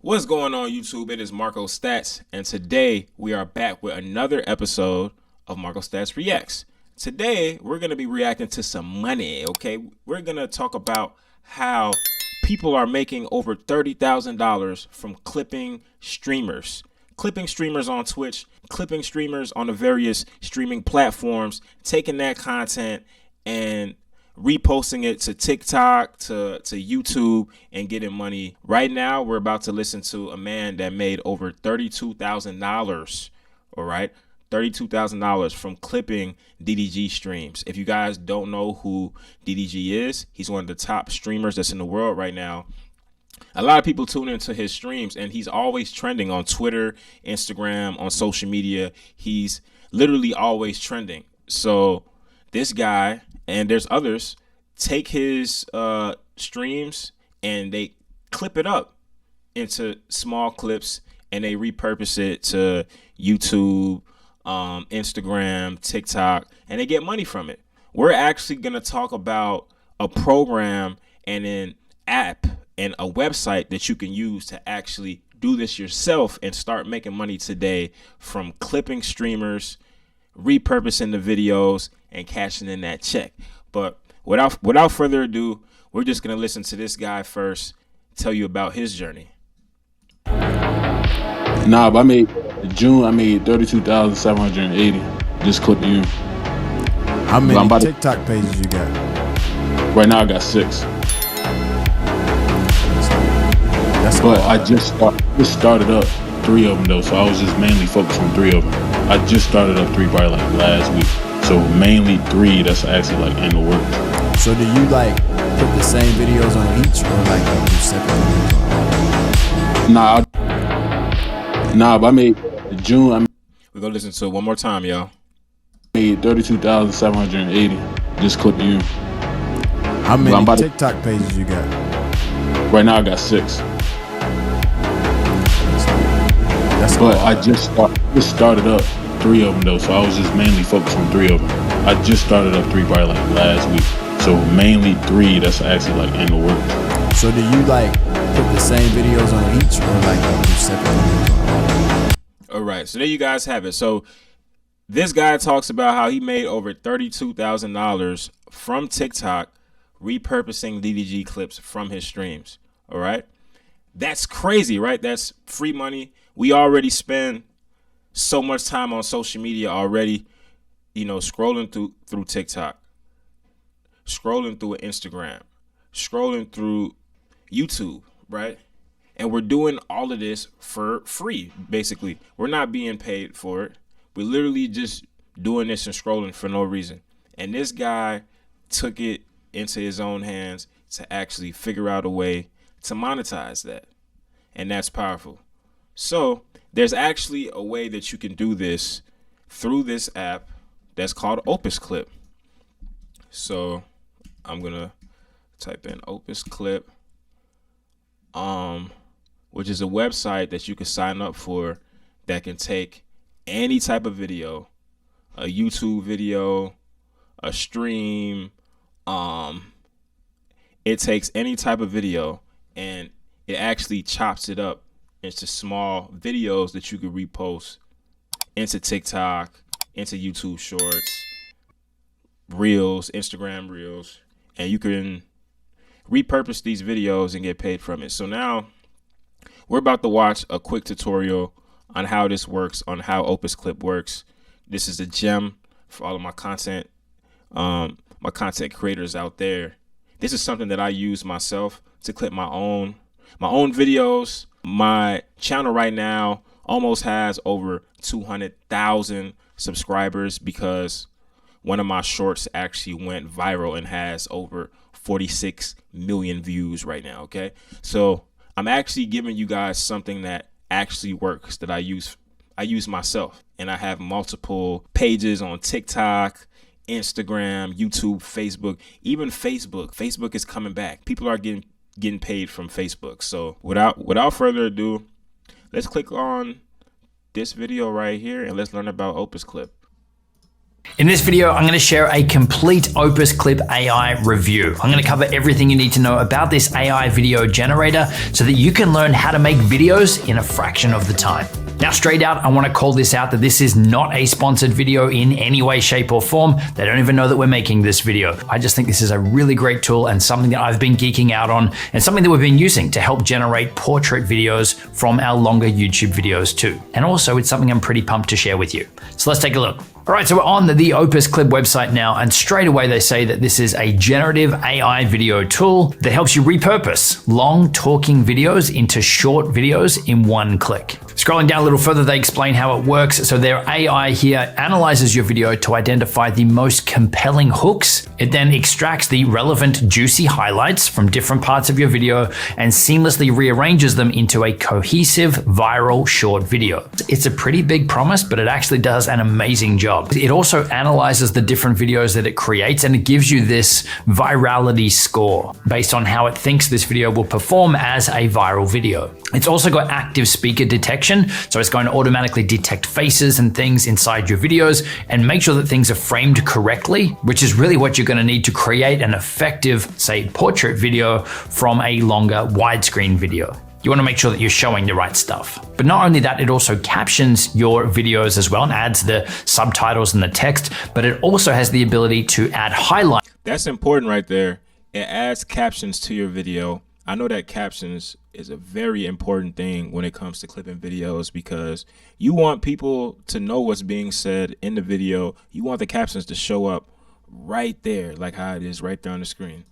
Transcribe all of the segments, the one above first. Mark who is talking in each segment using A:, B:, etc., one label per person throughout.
A: What's going on, YouTube? It is Marko Stats, and today we are back with another episode of Marko Stats Reacts. Today we're going to be reacting to some money, okay? We're going to talk about how people are making over $30,000 from clipping streamers. Clipping streamers on Twitch, clipping streamers on the various streaming platforms, taking that content and reposting it to TikTok, to YouTube, and getting money. Right now, we're about to listen to a man that made over $32,000, all right? $32,000 from clipping DDG streams. If you guys don't know who DDG is, he's one of the top streamers that's in the world right now. A lot of people tune into his streams, and he's always trending on Twitter, Instagram, on social media. He's literally always trending. So this guy, and there's others, take his streams and they clip it up into small clips and they repurpose it to YouTube, Instagram, TikTok, and they get money from it. We're actually going to talk about a program and an app and a website that you can use to actually do this yourself and start making money today from clipping streamers, repurposing the videos, and cashing in that check. But without further ado, we're just gonna listen to this guy first, tell you about his journey.
B: Nah, but I made 32,780 just clipping you.
C: How many TikTok pages you got?
B: Right now I got 6. But I just started up 3 of them though, so I was just mainly focused on 3 of them. I just started up 3 probably like last week, so mainly 3 that's actually like in the works.
C: So do you like put the same videos on each, or like you separate videos?
B: Nah, but I made June.
A: We're gonna listen to it one more time, y'all.
B: I made 32,780 just clipping you.
C: How many TikTok pages you got?
B: Right now I got 6. But I just started up 3 of them though, so I was just mainly focused on 3 of them. I just started up 3 probably like last week, so mainly 3 that's actually like in the works.
C: So do you like put the same videos on each, or like you separate videos?
A: All right, so there you guys have it. So this guy talks about how he made over $32,000 from TikTok repurposing DDG clips from his streams. All right, that's crazy, right? That's free money. We already spend so much time on social media already, you know, scrolling through TikTok, scrolling through Instagram, scrolling through YouTube, right? And we're doing all of this for free, basically. We're not being paid for it. We're literally just doing this and scrolling for no reason. And this guy took it into his own hands to actually figure out a way to monetize that. And that's powerful. So there's actually a way that you can do this through this app that's called Opus Clip. So I'm gonna type in Opus Clip, which is a website that you can sign up for that can take any type of video, a YouTube video, a stream. It takes any type of video and it actually chops it up into small videos that you could repost into TikTok, into YouTube Shorts, Reels, Instagram Reels, and you can repurpose these videos and get paid from it. So now we're about to watch a quick tutorial on how this works, on how Opus Clip works. This is a gem for all of my content creators out there. This is something that I use myself to clip my own videos. My channel right now almost has over 200,000 subscribers because one of my shorts actually went viral and has over 46 million views right now. Okay, so I'm actually giving you guys something that actually works, that I use myself, and I have multiple pages on TikTok, Instagram, YouTube, Facebook, even Facebook. Facebook is coming back. People are getting paid from Facebook. So without further ado, let's click on this video right here and let's learn about Opus Clip.
D: In this video, I'm going to share a complete Opus Clip AI review. I'm going to cover everything you need to know about this AI video generator so that you can learn how to make videos in a fraction of the time. Now, straight out, I want to call this out that this is not a sponsored video in any way, shape, or form. They don't even know that we're making this video. I just think this is a really great tool and something that I've been geeking out on and something that we've been using to help generate portrait videos from our longer YouTube videos too. And also, it's something I'm pretty pumped to share with you. So let's take a look. All right, so we're on the Opus Clip website now, and straight away they say that this is a generative AI video tool that helps you repurpose long talking videos into short videos in one click. Scrolling down a little further, they explain how it works. So their AI here analyzes your video to identify the most compelling hooks. It then extracts the relevant juicy highlights from different parts of your video and seamlessly rearranges them into a cohesive viral short video. It's a pretty big promise, but it actually does an amazing job. It also analyzes the different videos that it creates and it gives you this virality score based on how it thinks this video will perform as a viral video. It's also got active speaker detection, so it's going to automatically detect faces and things inside your videos and make sure that things are framed correctly, which is really what you're going to need to create an effective, say, portrait video from a longer widescreen video. You want to make sure that you're showing the right stuff. But not only that, it also captions your videos as well and adds the subtitles and the text, but it also has the ability to add highlights.
A: That's important right there. It adds captions to your video. I know that captions is a very important thing when it comes to clipping videos because you want people to know what's being said in the video. You want the captions to show up right there, like how it is right there on the screen.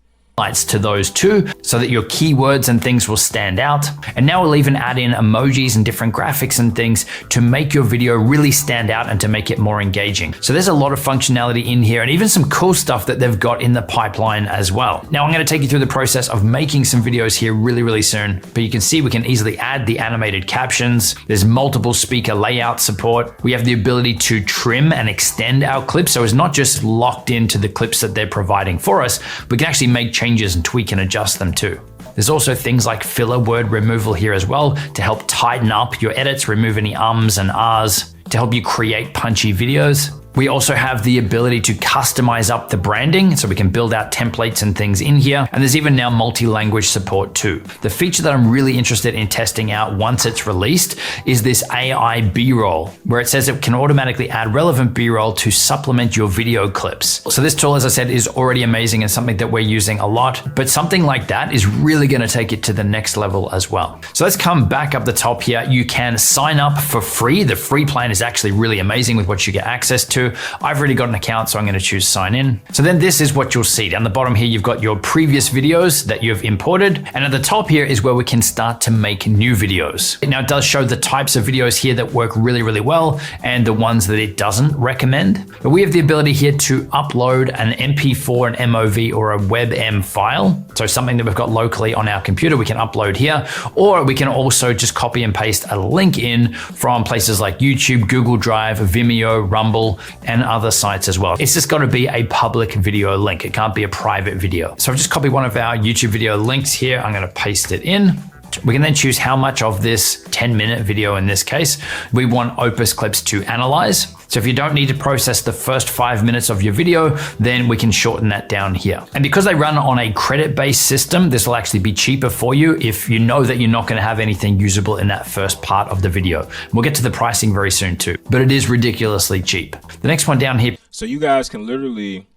D: To those too, so that your keywords and things will stand out. And now we'll even add in emojis and different graphics and things to make your video really stand out and to make it more engaging. So there's a lot of functionality in here and even some cool stuff that they've got in the pipeline as well. Now I'm going to take you through the process of making some videos here really soon, but you can see we can easily add the animated captions. There's multiple speaker layout support. We have the ability to trim and extend our clips. So it's not just locked into the clips that they're providing for us. We can actually make changes and tweak and adjust them too. There's also things like filler word removal here as well to help tighten up your edits, remove any ums and ahs, to help you create punchy videos. We also have the ability to customize up the branding, so we can build out templates and things in here. And there's even now multi-language support too. The feature that I'm really interested in testing out once it's released is this AI B-roll, where it says it can automatically add relevant B-roll to supplement your video clips. So this tool, as I said, is already amazing and something that we're using a lot, but something like that is really going to take it to the next level as well. So let's come back up the top here. You can sign up for free. The free plan is actually really amazing with what you get access to. I've already got an account, so I'm going to choose sign in. So then this is what you'll see. Down the bottom here, you've got your previous videos that you've imported. And at the top here is where we can start to make new videos. Now it does show the types of videos here that work really well and the ones that it doesn't recommend. But we have the ability here to upload an MP4, an MOV, or a WebM file. So something that we've got locally on our computer, we can upload here, or we can also just copy and paste a link in from places like YouTube, Google Drive, Vimeo, Rumble, and other sites as well. It's just got to be a public video link. It can't be a private video. So I've just copied one of our YouTube video links here. I'm going to paste it in. We can then choose how much of this 10-minute video, in this case, we want Opus Clips to analyze. So if you don't need to process the first 5 minutes of your video, then we can shorten that down here. And because they run on a credit-based system, this will actually be cheaper for you if you know that you're not going to have anything usable in that first part of the video. We'll get to the pricing very soon too, but it is ridiculously cheap. The next one down here.
A: So you guys can literally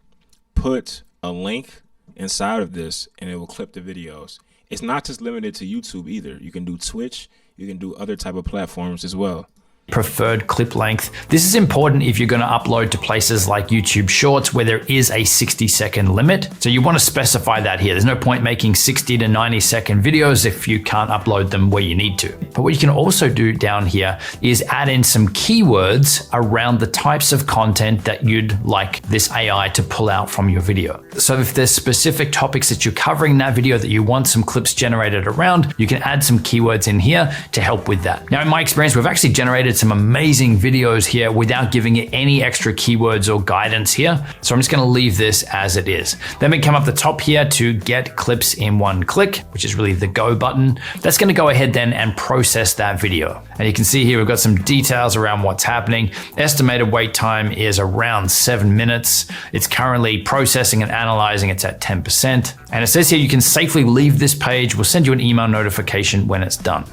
A: put a link inside of this and it will clip the videos. It's not just limited to YouTube either. You can do Twitch, you can do other type of platforms as well.
D: Preferred clip length. This is important if you're going to upload to places like YouTube Shorts where there is a 60-second limit. So you want to specify that here. There's no point making 60 to 90-second videos if you can't upload them where you need to. But what you can also do down here is add in some keywords around the types of content that you'd like this AI to pull out from your video. So if there's specific topics that you're covering in that video that you want some clips generated around, you can add some keywords in here to help with that. Now, in my experience, we've actually generated some amazing videos here without giving it any extra keywords or guidance here. So I'm just going to leave this as it is. Then we come up the top here to get clips in one click, which is really the go button. That's going to go ahead then and process that video. And you can see here, we've got some details around what's happening. Estimated wait time is around 7 minutes. It's currently processing and analyzing. It's at 10%. And it says here you can safely leave this page. We'll send you an email notification when it's done.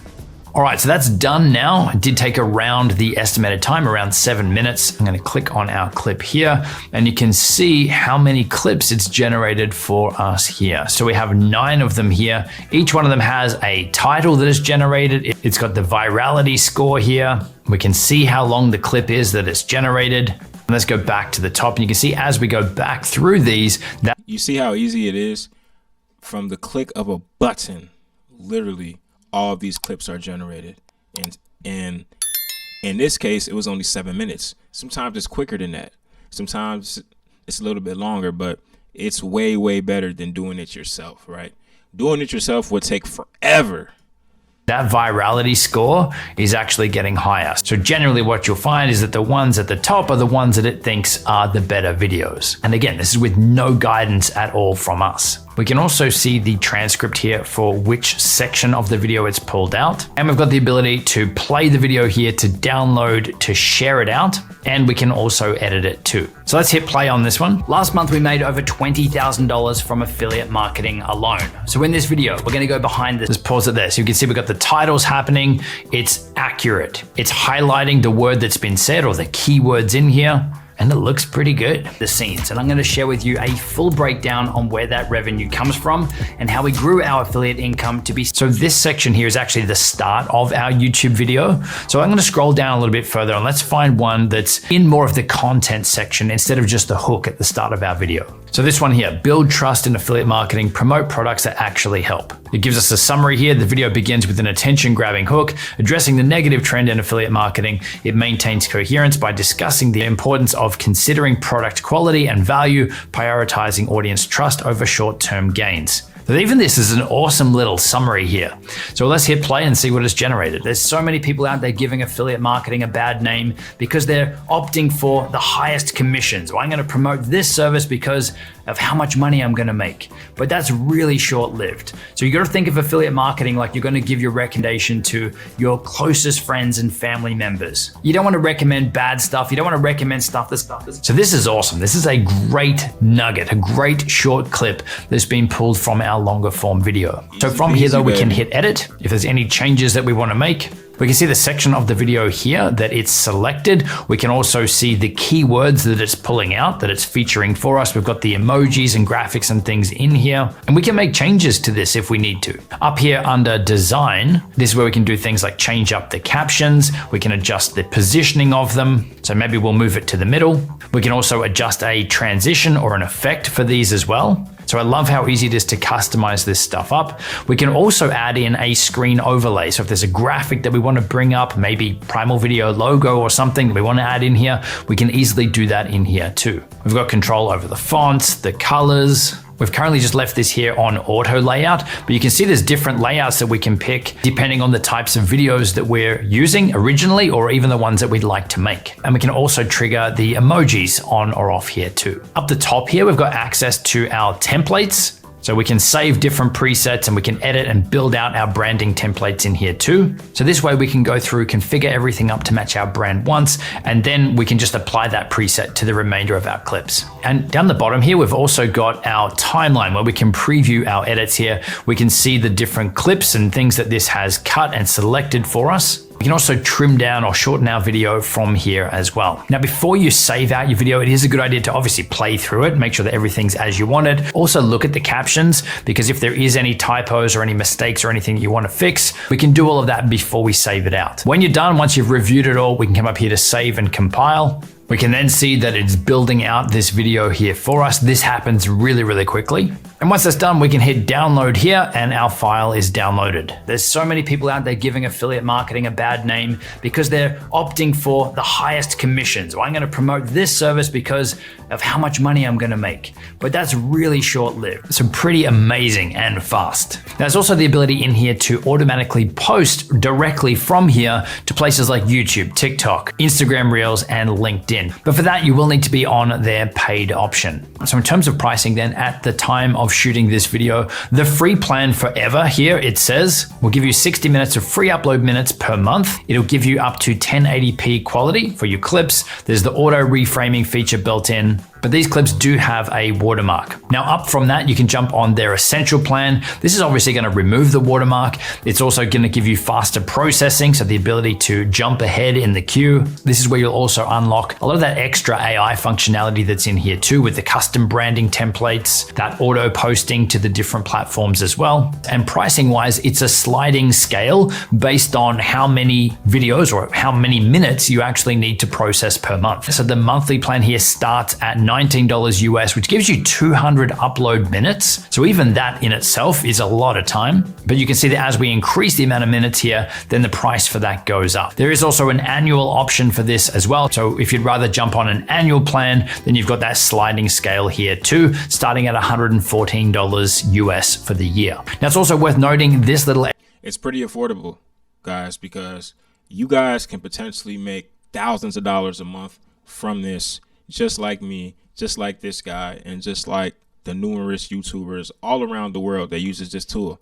D: All right, so that's done now. It did take around the estimated time, around 7 minutes. I'm gonna click on our clip here and you can see how many clips it's generated for us here. So we have 9 of them here. Each one of them has a title that is generated. It's got the virality score here. We can see how long the clip is that it's generated. And let's go back to the top and you can see as we go back through these, that
A: You see how easy it is? From the click of a button, literally, all of these clips are generated. And in this case, it was only 7 minutes. Sometimes it's quicker than that. Sometimes it's a little bit longer, but it's way, way better than doing it yourself, right? Doing it yourself would take forever.
D: that virality score is actually getting higher. So generally what you'll find is that the ones at the top are the ones that it thinks are the better videos. And again, this is with no guidance at all from us. We can also see the transcript here for which section of the video it's pulled out. And we've got the ability to play the video here, to download, to share it out, and we can also edit it too. So let's hit play on this one. Last month, we made over $20,000 from affiliate marketing alone. So in this video, we're gonna go behind this. Let's pause it there. So you can see we've got the titles happening. It's accurate. It's highlighting the word that's been said or the keywords in here. And it looks pretty good, the scenes. And I'm gonna share with you a full breakdown on where that revenue comes from and how we grew our affiliate income to be. So this section here is actually the start of our YouTube video. So I'm gonna scroll down a little bit further and let's find one that's in more of the content section instead of just the hook at the start of our video. So this one here, build trust in affiliate marketing, promote products that actually help. It gives us a summary here. The video begins with an attention-grabbing hook, addressing the negative trend in affiliate marketing. It maintains coherence by discussing the importance of considering product quality and value, prioritizing audience trust over short-term gains. But even this is an awesome little summary here. So let's hit play and see what it's generated. There's so many people out there giving affiliate marketing a bad name because they're opting for the highest commissions. Well, I'm gonna promote this service because of how much money I'm gonna make. But that's really short-lived. So you gotta think of affiliate marketing like you're gonna give your recommendation to your closest friends and family members. You don't wanna recommend bad stuff. You don't wanna recommend stuff that's. So this is awesome. This is a great nugget, a great short clip that's been pulled from our longer form video. So from here though, we can hit edit. If there's any changes that we want to make, we can see the section of the video here that it's selected. We can also see the keywords that it's pulling out, that it's featuring for us. We've got the emojis and graphics and things in here, and we can make changes to this if we need to. Up here under design, this is where we can do things like change up the captions. We can adjust the positioning of them. So maybe we'll move it to the middle. We can also adjust a transition or an effect for these as well. So I love how easy it is to customize this stuff up. We can also add in a screen overlay. So if there's a graphic that we want to bring up, maybe Primal Video logo or something that we want to add in here, we can easily do that in here too. We've got control over the fonts, the colors. We've currently just left this here on auto layout, but you can see there's different layouts that we can pick depending on the types of videos that we're using originally, or even the ones that we'd like to make. And we can also trigger the emojis on or off here too. Up the top here, we've got access to our templates. So we can save different presets and we can edit and build out our branding templates in here too. So this way we can go through, configure everything up to match our brand once, and then we can just apply that preset to the remainder of our clips. And down the bottom here, we've also got our timeline where we can preview our edits here. We can see the different clips and things that this has cut and selected for us. We can also trim down or shorten our video from here as well. Now, before you save out your video, it is a good idea to obviously play through it, make sure that everything's as you wanted. Also look at the captions, because if there is any typos or any mistakes or anything you want to fix, we can do all of that before we save it out. When you're done, once you've reviewed it all, we can come up here to save and compile. We can then see that it's building out this video here for us. This happens really, really quickly. And once that's done, we can hit download here and our file is downloaded. There's so many people out there giving affiliate marketing a bad name because they're opting for the highest commissions. Or I'm going to promote this service because of how much money I'm going to make. But that's really short-lived. It's pretty amazing and fast. There's also the ability in here to automatically post directly from here to places like YouTube, TikTok, Instagram Reels, and LinkedIn. But for that, you will need to be on their paid option. So in terms of pricing then, at the time of shooting this video, the free plan forever here, it says, will give you 60 minutes of free upload minutes per month. It'll give you up to 1080p quality for your clips. There's the auto reframing feature built in. But these clips do have a watermark. Now up from that, you can jump on their essential plan. This is obviously going to remove the watermark. It's also going to give you faster processing, so the ability to jump ahead in the queue. This is where you'll also unlock a lot of that extra AI functionality that's in here too, with the custom branding templates, that auto posting to the different platforms as well. And pricing wise, it's a sliding scale based on how many videos or how many minutes you actually need to process per month. So the monthly plan here starts at $19 US, which gives you 200 upload minutes. So even that in itself is a lot of time. But you can see that as we increase the amount of minutes here, then the price for that goes up. There is also an annual option for this as well. So if you'd rather jump on an annual plan, then you've got that sliding scale here too, starting at $114 US for the year. Now it's also worth noting this little...
A: It's pretty affordable, guys, because you guys can potentially make thousands of dollars a month from this, just like me, just like this guy, and just like the numerous YouTubers all around the world that uses this tool.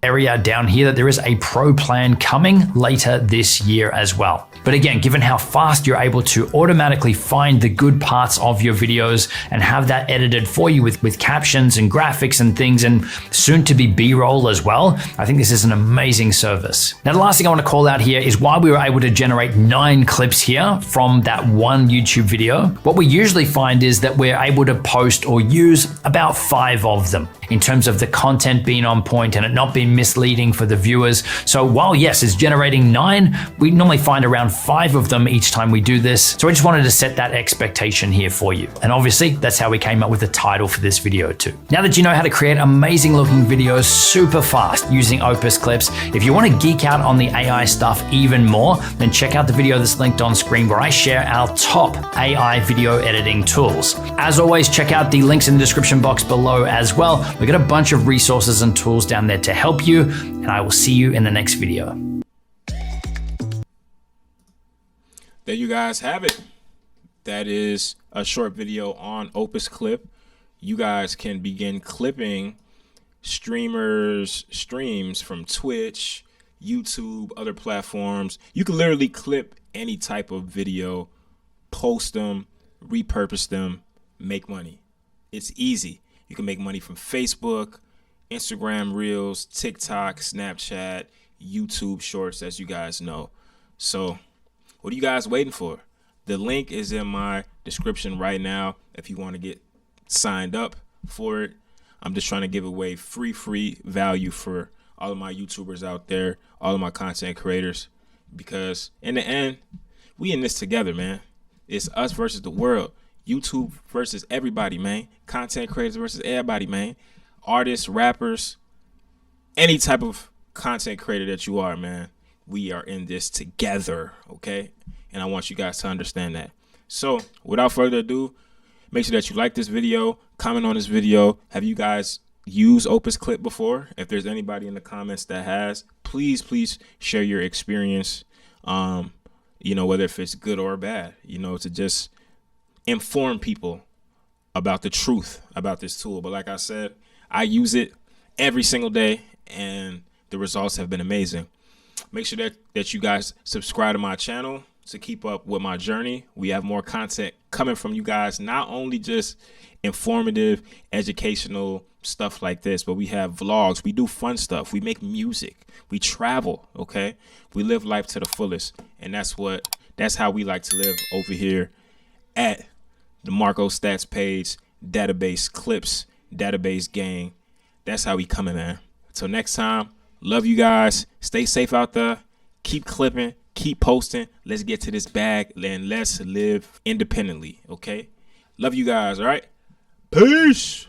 D: Area down here that there is a pro plan coming later this year as well. But again, given how fast you're able to automatically find the good parts of your videos and have that edited for you with captions and graphics and things, and soon to be B-roll as well, I think this is an amazing service. Now, the last thing I want to call out here is why we were able to generate 9 clips here from that one YouTube video. What we usually find is that we're able to post or use about 5 of them in terms of the content being on point and it not being misleading for the viewers. So while yes, it's generating 9, we normally find around 5 of them each time we do this. So I just wanted to set that expectation here for you. And obviously that's how we came up with the title for this video too. Now that you know how to create amazing looking videos super fast using Opus Clips, if you want to geek out on the AI stuff even more, then check out the video that's linked on screen where I share our top AI video editing tools. As always, check out the links in the description box below as well. We've got a bunch of resources and tools down there to help you, and I will see you in the next video.
A: There you guys have it. That is a short video on Opus Clip. You guys can begin clipping streamers' streams from Twitch, YouTube, other platforms. You can literally clip any type of video, post them, repurpose them, make money. It's easy. You can make money from Facebook, Instagram Reels, TikTok, Snapchat, YouTube Shorts, as you guys know. So what are you guys waiting for? The link is in my description right now if you want to get signed up for it. I'm just trying to give away free value for all of my YouTubers out there, all of my content creators, because in the end, we in this together, man. It's us versus the world. YouTube versus everybody, man. Content creators versus everybody, man. Artists, rappers, any type of content creator that you are, man. We are in this together, okay? And I want you guys to understand that. So without further ado, make sure that you like this video, comment on this video. Have you guys used Opus Clip before? If there's anybody in the comments that has, please share your experience. You know, whether if it's good or bad, you know, to just inform people about the truth about this tool. But like I said, I use it every single day and the results have been amazing. Make sure that you guys subscribe to my channel to keep up with my journey. We have more content coming from you guys, not only just informative, educational stuff like this, but we have vlogs. We do fun stuff. We make music. We travel, okay? We live life to the fullest. And that's how we like to live over here at the Marko Stats page, database clips, database gang. That's how we coming, man. Until next time, love you guys. Stay safe out there. Keep clipping, keep posting. Let's get to this bag and let's live independently, okay? Love you guys, all right? Peace.